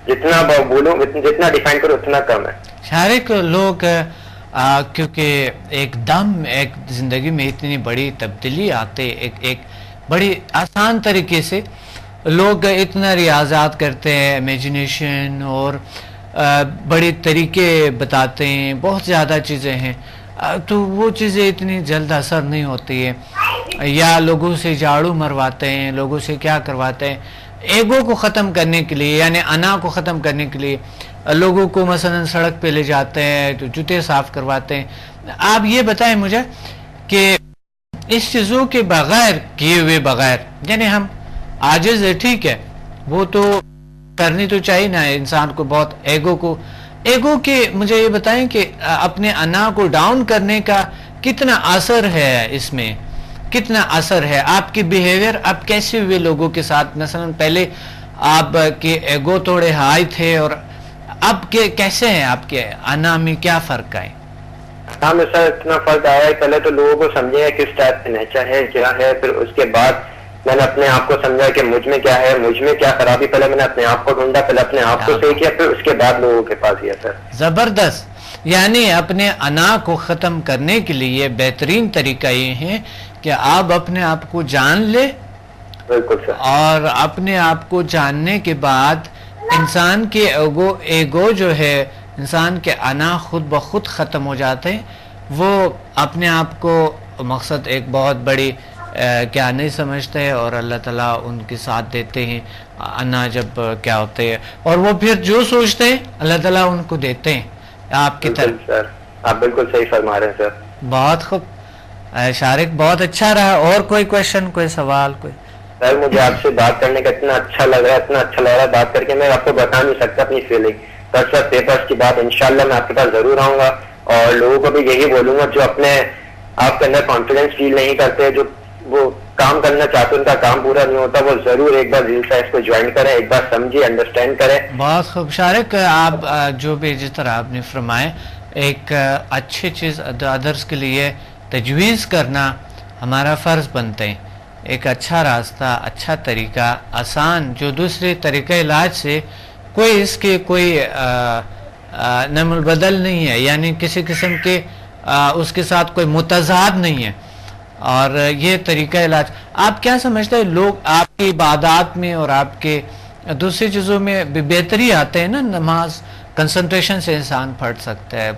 جتنا بولوں جتنا ڈیفائن کرو اتنا کم ہے. شارق لوگ کیونکہ ایک دم ایک زندگی میں اتنی بڑی تبدیلی آتے ایک بڑی آسان طریقے سے لوگ اتنا ریاضات کرتے ہیں, امیجنیشن اور بڑے طریقے بتاتے ہیں, بہت زیادہ چیزیں ہیں, تو وہ چیزیں اتنی جلد اثر نہیں ہوتی ہے. یا لوگوں سے جھاڑو مرواتے ہیں, لوگوں سے کیا کرواتے ہیں, ایگو کو ختم کرنے کے لیے یعنی انا کو ختم کرنے کے لیے لوگوں کو مثلا سڑک پہ لے جاتے ہیں تو جوتے صاف کرواتے ہیں. آپ یہ بتائیں مجھے کہ اس چیزوں کے بغیر کیے ہوئے بغیر یعنی ہم عاجز ہے, ٹھیک ہے, وہ تو کرنی تو چاہیے نا انسان کو, بہت ایگو کے مجھے یہ بتائیں کہ اپنے انا کو ڈاؤن کرنے کا کتنا اثر ہے, اس میں کتنا اثر ہے, آپ کی بیہیویئر آپ کیسے ہوئے لوگوں کے ساتھ, مثلا پہلے آپ کے ایگو تھوڑے ہائی تھے اور اب کے کیسے ہیں, آپ کے انا میں کیا فرق آئے؟ ہاں میں سر اتنا فرق آیا ہے, پہلے تو لوگوں کو سمجھے کس ٹائپ سے نیچر ہے کیا ہے, پھر اس کے بعد میں نے اپنے آپ کو سمجھا کہ مجھ میں کیا ہے, مجھ میں کیا خرابی, پہلے میں نے اپنے آپ کو ڈھونڈا, پہلے اپنے آپ کو صحیح کیا, پھر اس کے بعد لوگوں کے پاس گیا. سر زبردست, یعنی اپنے انا کو ختم کرنے کے لیے بہترین طریقہ یہ ہے کہ آپ اپنے آپ کو جان لے. بالکل سر. اور اپنے آپ کو جاننے کے بعد انسان کے ایگو جو ہے, انسان کے انا خود بخود ختم ہو جاتے ہیں. وہ اپنے آپ کو مقصد ایک بہت بڑی کیا نہیں سمجھتے اور اللہ تعالیٰ ان کے ساتھ دیتے ہیں. انا جب کیا ہوتے ہیں اور وہ پھر جو سوچتے ہیں اللہ تعالیٰ ان کو دیتے ہیں آپ کی طرف. سر آپ بالکل صحیح فرما رہے ہیں سر. بہت خوب شارق, بہت اچھا رہا. اور کوئی کوشچن, کوئی سوال, کوئی؟ سر مجھے آپ سے بات کرنے کا اتنا اچھا لگ رہا ہے, بات کر کے میں آپ کو بتا نہیں سکتا اپنی فیلنگ. سر پیپرز کی بات انشاءاللہ میں آپ کے پاس ضرور آؤں گا, اور لوگوں کو بھی یہی بولوں گا جو اپنے آپ کے اندر کانفیڈینس فیل نہیں کرتے, جو وہ کام کرنا چاہتے ان کا کام پورا نہیں ہوتا, وہ ضرور ایک بار ریل سائنس کو جوائن کریں, ایک بار سمجھے, انڈرسٹینڈ کریں. بہت خوب شارق, آپ جو بھی جس طرح آپ نے فرمائے, ایک اچھی چیز ادرس کے لیے تجویز کرنا ہمارا فرض بنتے ہیں. ایک اچھا راستہ, اچھا طریقہ, آسان, جو دوسرے طریقہ علاج سے کوئی اس کے کوئی نم البدل نہیں ہے, یعنی کسی قسم کے اس کے ساتھ کوئی متضاد نہیں ہے. اور یہ طریقہ علاج آپ کیا سمجھتے ہیں, لوگ آپ کی عبادات میں اور آپ کے دوسری چیزوں میں بہتری آتے ہیں نا, نماز کنسنٹریشن سے انسان پڑھ سکتا ہے.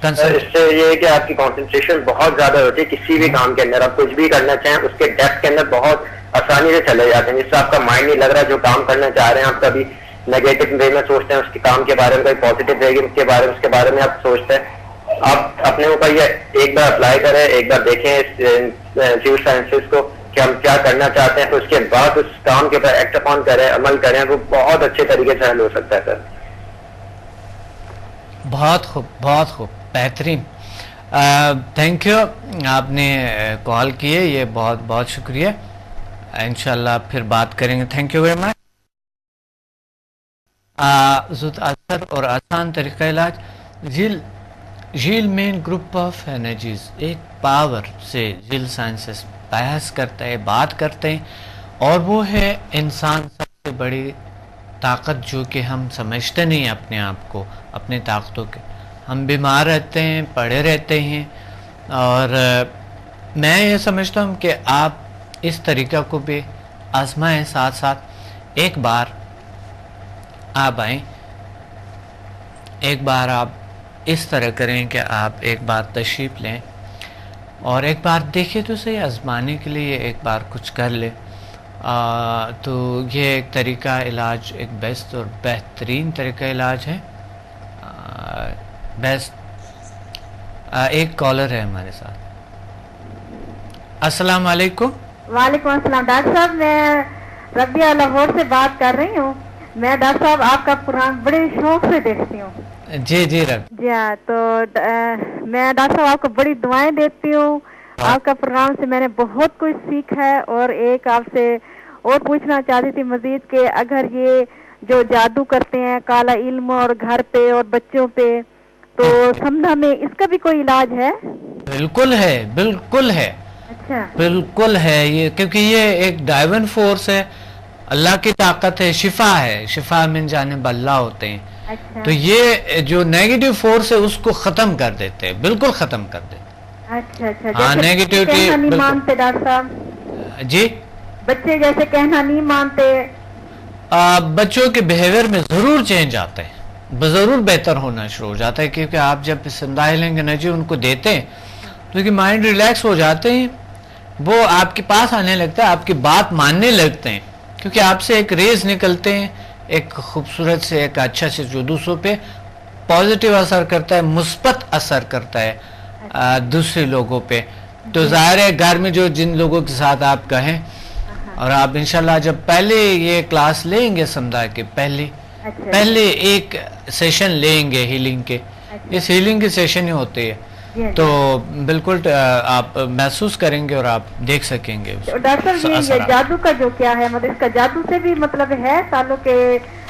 اس سے یہ ہے کہ آپ کی کنسنٹریشن بہت زیادہ ہوتی ہے کسی بھی کام کے اندر, آپ کچھ بھی کرنا چاہیں اس کے ڈیپتھ کے اندر بہت آسانی سے چلے جاتے ہیں, جس سے آپ کا مائنڈ نہیں لگ رہا جو کام کرنا چاہ رہے ہیں, آپ کبھی نیگیٹو وے میں سوچتے ہیں اس کے کام کے بارے میں, کوئی پازیٹیو وے اس کے بارے میں آپ سوچتے ہیں. آپ اپنے اوپر یہ ایک بار اپلائی کریں, ایک بار دیکھیں سیول سائنسز کو کہ ہم کیا کرنا چاہتے ہیں, پھر اس کے بعد اس کام کے اوپر ایکٹ اپون کریں, عمل کریں, وہ بہت اچھے طریقے سے حل ہو سکتا ہے. سر بہت خوب, بہت خوب, بہترین. تھینک یو, آپ نے کال کیے, یہ بہت بہت شکریہ. انشاءاللہ پھر بات کریں گے. Thank you very much. زود اثر اور آسان طریقہ علاج, جھیل مین گروپ آف انرجیز, ایک پاور سے جھیل سائنسز بحث کرتا ہے, بات کرتے ہیں, اور وہ ہے انسان سب سے بڑی طاقت جو کہ ہم سمجھتے نہیں اپنے آپ کو, اپنے طاقتوں کے. ہم بیمار رہتے ہیں, پڑے رہتے ہیں, اور میں یہ سمجھتا ہوں کہ آپ اس طریقہ کو بھی آزمائیں. ساتھ ساتھ ایک بار آپ آئیں, ایک بار آپ اس طرح کریں کہ آپ ایک بار تشریف لیں اور ایک بار دیکھیں تو صحیح, آزمانے کے لیے ایک بار کچھ کر لیں. تو یہ ایک طریقہ علاج, ایک بیسٹ اور بہترین طریقہ علاج ہے. بیسٹ. ایک کالر ہے ہمارے ساتھ. السلام علیکم. وعلیکم السلام. ڈاکٹر صاحب میں ربیہ لاہور سے بات کر رہی ہوں. میں ڈاکٹر صاحب آپ کا پروگرام بڑے شوق سے دیکھتی ہوں. جی جی رب. جی ہاں, تو میں ڈاکٹر صاحب آپ کو بڑی دعائیں دیتی ہوں. آپ کا پروگرام سے میں نے بہت کچھ سیکھا ہے, اور ایک آپ سے اور پوچھنا چاہتی تھی مزید کہ اگر یہ جو جادو کرتے ہیں کالا علم اور گھر پہ اور بچوں پہ, تو سمجھا میں اس کا بھی کوئی علاج ہے؟ بالکل ہے, بالکل ہے. اچھا, بالکل ہے یہ, کیونکہ یہ ایک ڈائیون فورس ہے. اللہ کی طاقت ہے، شفا ہے، شفا من جانب اللہ ہوتے ہیں. اچھا تو یہ جو نیگیٹو فورس ہے اس کو ختم کر دیتے ہیں، بالکل ختم کر دیتے اچھا اچھا. ہاں، جیسے negativity کہنا نہیں بالکل. مانتے ڈاکٹر صاحب، ہیں. جی بچے جیسے کہنا نہیں مانتے. بچوں کے بیہیویئر میں ضرور چینج آتا ہے، ضرور بہتر ہونا شروع ہو جاتا ہے، کیونکہ آپ جب سمدائلنگ انرجی ان کو دیتے ہیں تو کہ مائنڈ ریلیکس ہو جاتے ہیں، وہ آپ کے پاس آنے لگتا ہے، آپ کی بات ماننے لگتے ہیں، کیونکہ آپ سے ایک ریز نکلتے ہیں، ایک خوبصورت سے، ایک اچھا سے، جو دوسروں پہ پازیٹیو اثر کرتا ہے، مثبت اثر کرتا ہے دوسرے لوگوں پہ. تو ظاہر ہے گھر میں جو جن لوگوں کے ساتھ آپ کہیں، اور آپ انشاءاللہ جب پہلے یہ کلاس لیں گے سمدھا کے اچھا پہلے ایک سیشن لیں گے ہیلنگ کے، اس ہیلنگ کے سیشن ہی ہوتے ہیں، جی تو بالکل آپ محسوس کریں گے اور آپ دیکھ سکیں گے اس ڈاکٹر صاحب، یہ اثرات. جادو کا جو کیا ہے، مطلب اس کا جادو سے بھی مطلب ہے تعلق کے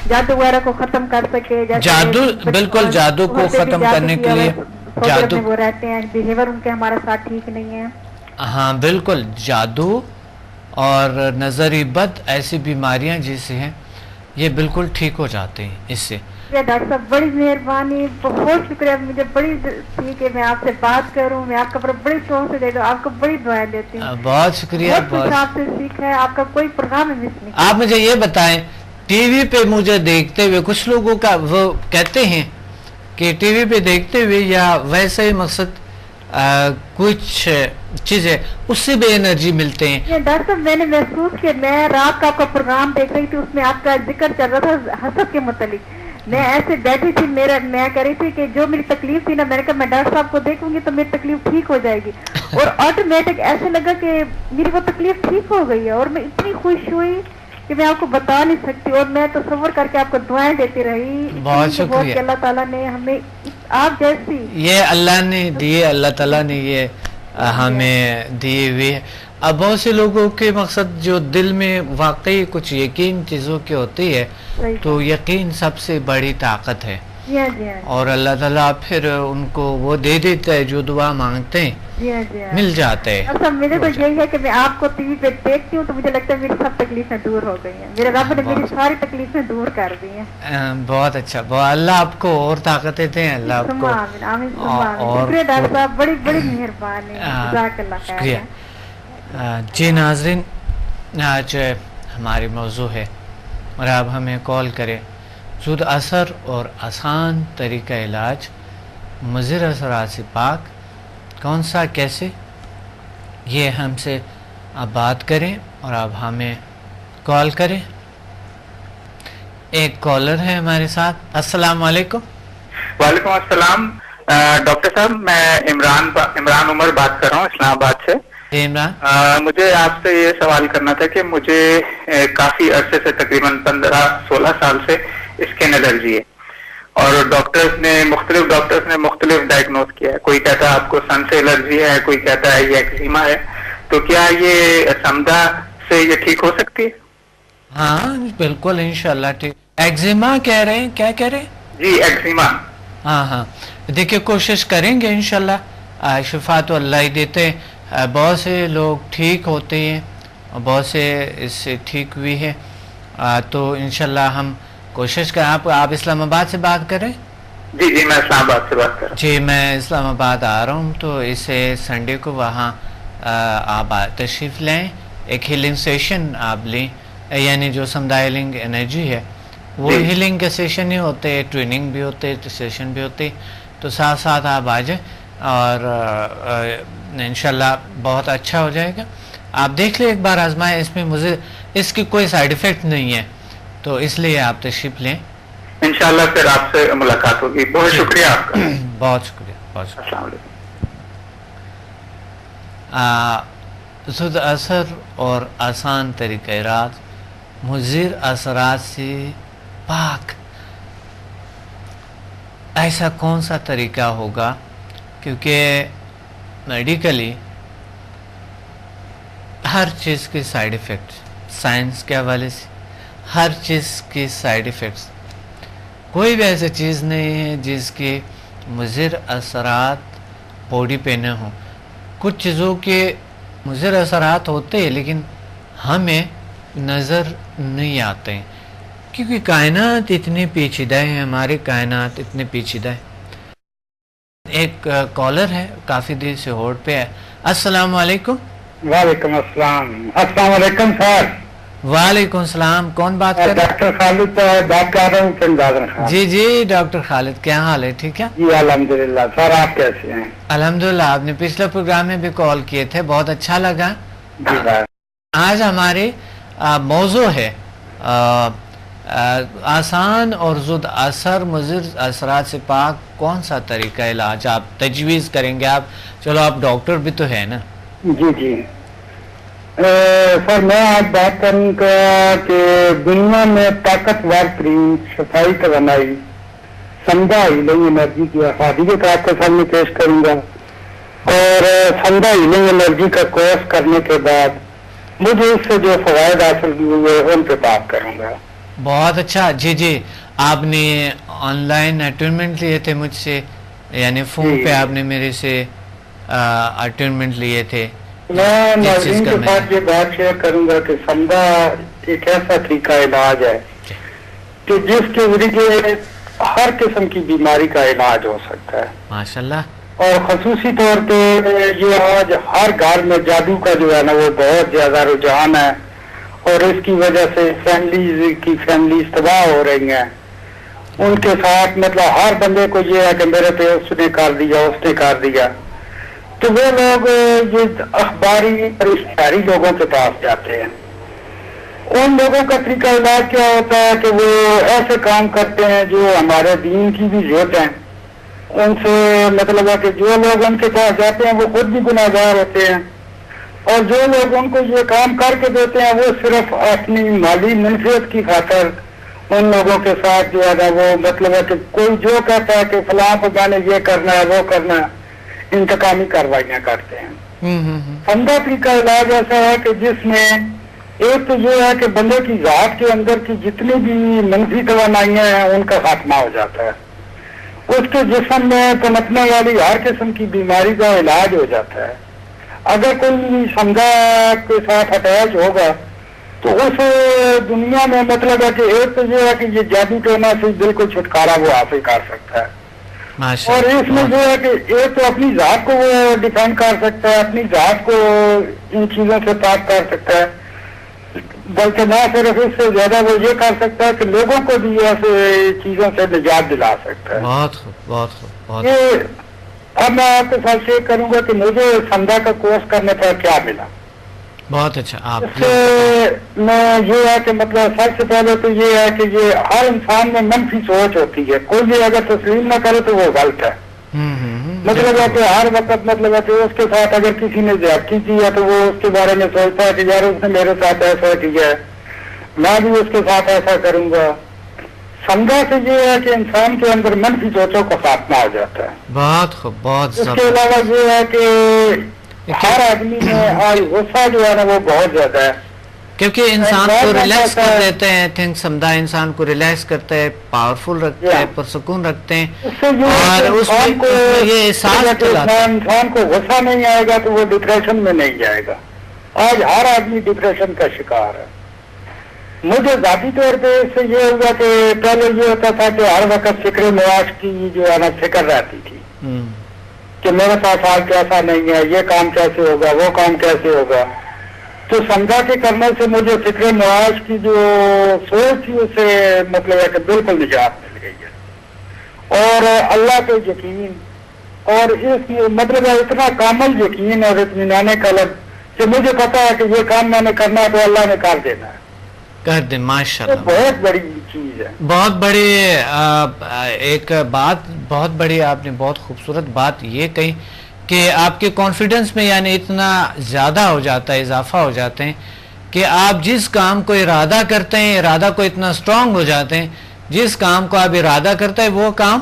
جادو وغیرہ کو ختم کر سکے؟ جیسے جادو، بالکل جادو کو وہاں پہ بھی ختم جادو کرنے کے کیا لیے ہوا ہے، جادو، میں وہ رہتے ہیں، بیہیویئر ان کے ہمارے ساتھ ٹھیک نہیں ہے. ہاں بالکل، جادو اور نظری بد ایسی بیماریاں جیسے ہیں یہ بالکل ٹھیک ہو جاتے ہیں اس سے. ڈاکٹر صاحب بڑی مہربانی، بہت شکریہ. مجھے بڑی تھی کہ میں آپ سے بات کروں، میں آپ کا بڑی شوق سے دے دوں، آپ کو بڑی دعائیں دیتی ہوں. بہت شکریہ. بہت کچھ آپ سے سیکھا ہے، آپ کا کوئی پروگرام مس نہیں. آپ مجھے یہ بتائیں، ٹی وی پہ مجھے دیکھتے ہوئے کچھ لوگوں کا وہ کہتے ہیں کہ ٹی وی پہ دیکھتے ہوئے یا ویسے ہی مقصد کچھ چیزیں اس سے بھی انرجی ملتے ہیں. ڈاکٹر صاحب میں نے محسوس کیا، میں رات کا آپ کا پروگرام دیکھ رہی تھی، اس میں آپ کا ذکر چل رہا تھا حسد کے متعلق. میں ایسے بیٹھی تھی، میں کہہ رہی تھی کہ جو میری تکلیف تھی نا، میں نے کہا میں ڈاکٹر صاحب کو دیکھوں گی تو میری تکلیف ٹھیک ہو جائے گی، اور آٹومیٹک ایسے لگا کہ میری وہ تکلیف ٹھیک ہو گئی ہے، اور میں اتنی خوش ہوئی کہ میں آپ کو بتا نہیں سکتی، اور میں تصور کر کے آپ کو دعائیں دیتی رہی. بہت شکریہ. اللہ تعالیٰ نے ہمیں آپ جیسی، یہ اللہ نے دیے، اللہ تعالیٰ نے یہ ہمیں دیے ہوئے. اب بہت سے لوگوں کے مقصد جو دل میں واقعی کچھ یقین چیزوں کی ہوتی ہے، تو یقین سب سے بڑی طاقت ہے، اور اللہ تعالیٰ پھر ان کو وہ دے دیتا ہے جو دعا مانگتے ہیں، مل جاتے ہیں. اصل مجھے تو یہی ہے کہ میں آپ کو ٹی وی پہ دیکھتی ہوں تو مجھے لگتا ہے میری سب تکلیفیں دور ہو گئی ہیں، میرے رب نے میری ساری تکلیفیں دور کر دی ہیں. بہت اچھا، بہت اللہ آپ کو اور طاقتیں دیں، اللہ آپ کو. اور شکریہ ڈاکٹر صاحب، بڑی بڑی مہربانی، جزاک اللہ خیر. شکریہ. جی ناظرین، آج ہماری موضوع ہے، اور آپ ہمیں کال کریں. زود اثر اور آسان طریقہ علاج، مضر اثرات سے پاک، کون سا کیسے، یہ ہم سے آپ بات کریں اور آپ ہمیں کال کریں. ایک کالر ہے ہمارے ساتھ. السلام علیکم. وعلیکم السلام ڈاکٹر صاحب، میں عمران عمر بات کر رہا ہوں اسلام آباد سے. عمران، مجھے آپ سے یہ سوال کرنا تھا کہ مجھے کافی عرصے سے تقریباً 15-16 سال سے اسکن الرجی ہے، اور مختلف ڈاکٹرز نے مختلف ڈائگنوز کیا ہے. کوئی کہتا ہے آپ کو سن سے الرجی ہے، کوئی کہتا ہے یہ ایکزیما ہے. تو کیا یہ سمدھا سے یہ ٹھیک ہو سکتی ہے؟ ہاں بالکل انشاءاللہ ٹھیک. ایکزیما کہہ رہے ہیں، کیا کہہ رہے ہیں؟ جی ایکزیما. ہاں دیکھیں کوشش کریں گے انشاءاللہ، شفا تو اللہ ہی دیتے ہیں. بہت سے لوگ ٹھیک ہوتے ہیں، بہت سے اس سے ٹھیک ہوئی ہے. تو انشاءاللہ ہم کوشش کریں. آپ اسلام آباد سے بات کریں؟ جی میں اسلام آباد سے بات کر رہا ہوں. جی میں اسلام آباد آ رہا ہوں، تو اسے سنڈے کو وہاں آپ تشریف لیں، ایک ہیلنگ سیشن آپ لیں، یعنی جو سمدائلنگ انرجی ہے وہ ہیلنگ کے سیشن ہی ہوتے ہیں، ٹریننگ بھی ہوتے، سیشن بھی ہوتے، تو ساتھ ساتھ آپ آ جائیں، اور انشاءاللہ بہت اچھا ہو جائے گا. آپ دیکھ لیں، ایک بار آزمائیں، اس میں مجھے اس کی کوئی سائیڈ ایفیکٹ نہیں ہے، تو اس لیے آپ تشریف لیں. انشاءاللہ پھر آپ سے ملاقات ہوگی. بہت شکریہ آپ کا. بہت شکریہ، بہت شکریہ. السلام علیکم. زود اثر اور آسان طریقہ علاج، مضر اثرات سے پاک. ایسا کون سا طریقہ ہوگا؟ کیونکہ میڈیکلی ہر چیز کے سائیڈ ایفیکٹس، سائنس کے حوالے سے ہر چیز کی سائیڈ ایفیکٹس، کوئی بھی ایسی چیز نہیں ہے جس کے مضر اثرات باڈی پہ نہ ہوں. کچھ چیزوں کے مضر اثرات ہوتے ہیں لیکن ہمیں نظر نہیں آتے ہیں، کیونکہ کائنات اتنی پیچیدہ ہے، ہماری کائنات اتنے پیچیدہ ہے. ایک کالر ہے کافی دیر سے ہولڈ پہ ہے. السلام علیکم. وعلیکم السلام. السلام علیکم سر. وعلیکم السلام. کون بات کر رہے ہیں؟ ڈاکٹر خالد بات کر رہا ہوں پنجاب سے. جی جی ڈاکٹر خالد، کیا حال ہے؟ ٹھیک ہے جی الحمدللہ. سر آپ کیسے ہیں؟ الحمدللہ. آپ نے پچھلے پروگرام میں بھی کال کیے تھے، بہت اچھا لگا. جی سر. آج ہمارے موضوع ہے آسان اور زود اثر مضر اثرات سے پاک کون سا طریقہ علاج آپ تجویز کریں گے؟ آپ چلو آپ ڈاکٹر بھی تو ہے نا. جی جی سر، میں آج بات کروں گا کہ دنیا میں طاقتور ترین شفائی توانائی سمدھا ہیلنگ انرجی کی افادیت آپ کے سامنے پیش کروں گا، اور سمدھا ہیلنگ انرجی کا کورس کرنے کے بعد مجھے اس سے جو فوائد حاصل ہوئے ان پہ بات کروں گا. بہت اچھا. جی جی آپ نے آن لائن اٹینمنٹ لیے تھے مجھ سے، یعنی فون پہ آپ نے میرے سے اٹینمنٹ لیے تھے. میں ناظرین کے ساتھ یہ بات شیئر کروں گا کہ سمدھا ایک ایسا طریقہ علاج ہے کہ جس کے ذریعے ہر قسم کی بیماری کا علاج ہو سکتا ہے ماشاءاللہ. اور خصوصی طور پہ یہ آج ہر گھر میں جادو کا جو ہے نا وہ بہت زیادہ رجحان ہے، اور اس کی وجہ سے فیملیز تباہ ہو رہی ہیں. ان کے ساتھ مطلب ہر بندے کو یہ ہے کہ میرے پہ اس نے کر دیا اس نے کر دیا، تو وہ لوگ یہ اخباری اور اشتہاری لوگوں کے پاس جاتے ہیں. ان لوگوں کا طریقہ علاج کیا ہوتا ہے کہ وہ ایسے کام کرتے ہیں جو ہمارے دین کی بھی ضد ہیں. ان سے مطلب ہے کہ جو لوگ ان کے پاس جاتے ہیں وہ خود بھی گناہ گار ہوتے ہیں، اور جو لوگ ان کو یہ کام کر کے دیتے ہیں وہ صرف اپنی مالی منفیت کی خاطر ان لوگوں کے ساتھ جو ہے وہ مطلب ہے کہ کوئی جو کہتا ہے کہ فلاں کو میں نے یہ کرنا ہے وہ کرنا ہے، انتقامی کارروائیاں کرتے ہیں. سمدھا طریقہ علاج ایسا ہے کہ جس میں ایک تو یہ ہے کہ بندے کی ذات کے اندر کی جتنی بھی منفی توانائیاں ہیں ان کا خاتمہ ہو جاتا ہے. اس کے جسم میں پنپنے والی ہر قسم کی بیماری کا علاج ہو جاتا ہے. اگر کوئی سمدھا کے ساتھ اٹیچ ہوگا تو اس دنیا میں مطلب ہے کہ ایک تو یہ ہے کہ یہ جادو ٹونا سے بالکل چھٹکارا وہ حاصل کر سکتا ہے، اور اس میں جو ہے کہ ایک تو اپنی ذات کو وہ ڈیفینڈ کر سکتا ہے، اپنی ذات کو ان چیزوں سے پاک کر سکتا ہے، بلکہ نہ صرف اس سے زیادہ وہ یہ کر سکتا ہے کہ لوگوں کو بھی ایسے چیزوں سے نجات دلا سکتا ہے. بہت خوب بہت خوب. یہ اب میں آپ کے ساتھ شیئر کروں گا کہ مجھے سمدھا کا کورس کرنے پر کیا ملا. بہت اچھا. آپ اس سے میں یہ ہے کہ مطلب سب سے پہلے تو یہ ہے کہ یہ ہر انسان میں منفی سوچ ہوتی ہے، کوئی بھی اگر تسلیم نہ کرے تو وہ غلط ہے. مطلب ہے کہ ہر وقت مطلب ہے کہ اس کے ساتھ اگر کسی نے زیادتی کی ہے تو وہ اس کے بارے میں سوچتا ہے کہ یار اس نے میرے ساتھ ایسا کیا ہے، میں بھی اس کے ساتھ ایسا کروں گا. سمدھا سے یہ ہے کہ انسان کے اندر منفی سوچوں کا خاتمہ ہو جاتا ہے. بہت خوب. بہت. اس کے علاوہ یہ ہے کہ ہر آدمی میں آج غصہ جو ہے نا وہ بہت زیادہ ہے، کیونکہ انسان کو ریلیکس کر دیتے ہیں. تھنک سمدھا انسان کو ریلیکس کرتا ہے، پاورفل رکھتا ہے، پرسکون رکھتے ہیں، اور اس میں یہ احساس انسان کو غصہ نہیں آئے گا تو وہ ڈپریشن میں نہیں جائے گا. آج ہر آدمی ڈپریشن کا شکار ہے. مجھے ذاتی طور پہ اس سے یہ ہوا کہ پہلے یہ ہوتا تھا کہ ہر وقت فکر معاش کی جو ہے نا فکر رہتی تھی کہ میرے پاس حال کیسا نہیں ہے، یہ کام کیسے ہوگا، وہ کام کیسے ہوگا. تو سمدھا کے کرنے سے مجھے فکر معاش کی جو سوچ تھی اس سے مطلب ہے کہ بالکل نجات مل گئی ہے، اور اللہ پہ یقین، اور اس مطلب ہے اتنا کامل یقین اور اطمینان قلب کہ مجھے پتا ہے کہ یہ کام میں نے کرنا ہے تو اللہ نے کر دینا ہے، کر دیں. ماشاءاللہ بہت بڑی چیز ہے. بہت بڑی ایک بات، بہت بڑی آپ نے بہت خوبصورت بات یہ کہی کہ آپ کے کانفیڈنس میں یعنی اتنا زیادہ ہو جاتا ہے، اضافہ ہو جاتے ہیں کہ آپ جس کام کو ارادہ کرتے ہیں، ارادہ کو اتنا اسٹرانگ ہو جاتے ہیں، جس کام کو آپ ارادہ کرتے ہیں وہ کام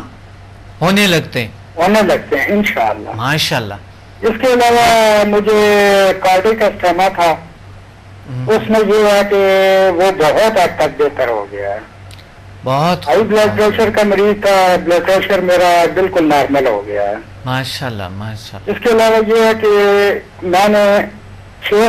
ہونے لگتے ہیں انشاءاللہ. ماشاءاللہ. اس کے علاوہ مجھے کارڈی کا استعمال تھا، اس میں یہ ہے کہ وہ بہت حد تک بہتر ہو گیا ہے. بہت ہائی بلڈ پریشر کا مریض تھا، بلڈ پریشر میرا بالکل نارمل ہو گیا ہے. ماشاءاللہ ماشاءاللہ. اس کے علاوہ یہ ہے کہ میں نے 6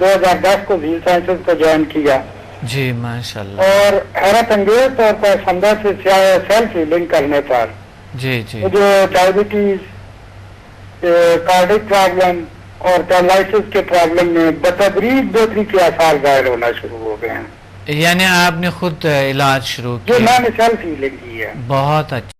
2010 کو ویل سائنسز کو جوائن کیا جی ماشاءاللہ. اور حیرت انگیز طور پر سمندر سے سیلف ہیلنگ کرنے پر جی جی مجھے ڈائبٹیز، کارڈک پرابلم اور پیرالائسس کے پرابلم میں بتدریج 2-3 آثار ظاہر ہونا شروع ہو گئے ہیں. یعنی آپ نے خود علاج شروع جو کیا. میں نے سیلف ہیلنگ کی ہے. بہت اچھا.